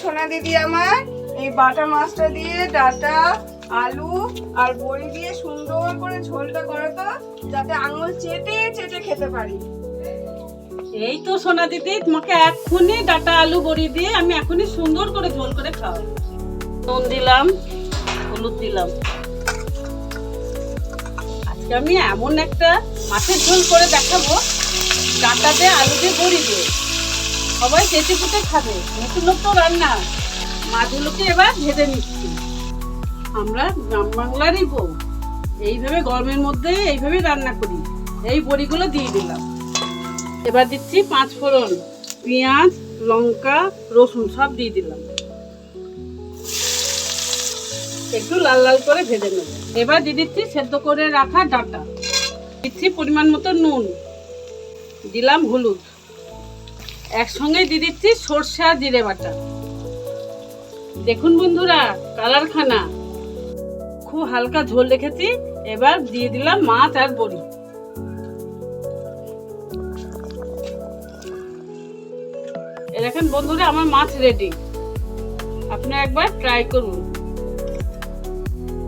সোনা দিদি আমার এই বাটা মাছটা দিয়ে ডাটা আলু আর বড়ি দিয়ে সুন্দর করে ঝোলটা করো তো, যাতে আঙুল চেটে চেটে খেতে পারি। এই তো সোনা দিদি, তোমাকে এক্ষুনি ডাটা আলু বড়ি দিয়ে আমি এখনই সুন্দর করে ঝোল করে খাওয়াবো। নুন দিলাম, হলুদ দিলাম। আজকে আমি এমন একটা মাছের ঝোল করে দেখাবো, ডাটা দিয়ে আলু দিয়ে বড়ি দিয়ে সবাই চেটে পুটে খাবে। নতুন নতুন রান্না। মাছগুলোকে এবার ভেজে নিচ্ছি। আমরা গ্রাম বাংলারই বউ, এইভাবে গরমের মধ্যে এইভাবে রান্না করি। এই বড়িগুলো দিয়ে দিলাম। এবার দিচ্ছি 5 ফোড়ন, পেঁয়াজ, লঙ্কা, রসুন সব দিয়ে দিলাম। একটু লাল লাল করে ভেজে নেব। এবার দিয়ে দিচ্ছি সেদ্ধ করে রাখা ডাটা, দিচ্ছি পরিমাণ মতো নুন, দিলাম হলুদ, একসঙ্গে দিয়ে দিচ্ছি সরষে আর জিরে বাটা। দেখুন বন্ধুরা, কালার খানা। খুব হালকা ঝোল রেখেছি। এবার দিয়ে দিলাম মাছ আর বড়ি। দেখেন বন্ধুরা, আমার মাছ রেডি। আপনি একবার ট্রাই করুন।